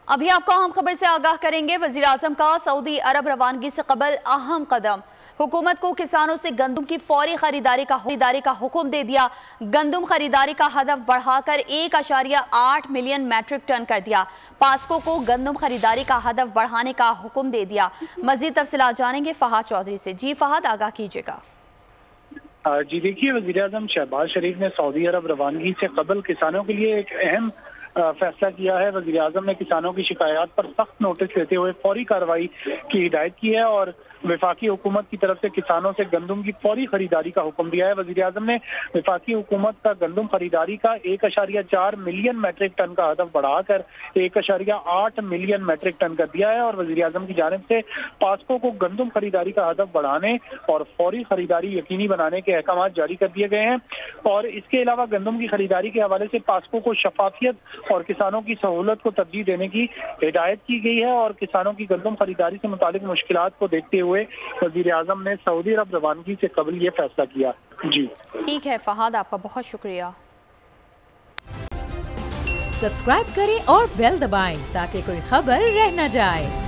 अभी आपको अहम खबर से आगाह करेंगे। वज़ीर आज़म का सऊदी अरब रवानगी से कबल अहम कदम। हुकूमत को किसानों से गंदम की फौरी खरीदारी का हुक्म दे दिया। गंदम खरीदारी का हदफ बढ़ाकर 1.8 मिलियन मैट्रिक टन कर दिया। पास्को को गंदम खरीदारी का हदफ बढ़ाने का हुक्म दे दिया। मजीद तफसीलात जानेंगे फहद चौधरी से। जी फहद, आगाह कीजिएगा। जी देखिए, वज़ीर आज़म शहबाज शरीफ ने सऊदी अरब रवानगी से कबल किसानों के लिए एक अहम फैसला किया है। वज़ीर आज़म ने किसानों की शिकायत पर सख्त नोटिस लेते हुए फौरी कार्रवाई की हिदायत की है और वफाकी हुकूमत की तरफ से किसानों से गंदम की फौरी खरीदारी का हुक्म दिया है। वज़ीर आज़म ने वफाकी हुकूमत का गंदम खरीदारी का 1.4 मिलियन मैट्रिक टन का हदफ बढ़ाकर 1.8 मिलियन मैट्रिक टन कर दिया है और वज़ीर आज़म की जानिब से पास्को को गंदम खरीदारी का हदफ बढ़ाने और फौरी खरीदारी यकीनी बनाने के अहकाम जारी कर दिए गए हैं। और इसके अलावा गंदम की खरीदारी के हवाले से पास्को को शफाफियत और किसानों की सहूलत को तरजीह देने की हिदायत की गई है और किसानों की गंदम खरीदारी से मुतालिक मुश्किलात को देखते हुए वज़ीर आज़म ने सऊदी अरब रवानगी से कबल ये फैसला किया। जी ठीक है फहद, आपका बहुत शुक्रिया। सब्सक्राइब करें और बेल दबाएं ताकि कोई खबर रह न जाए।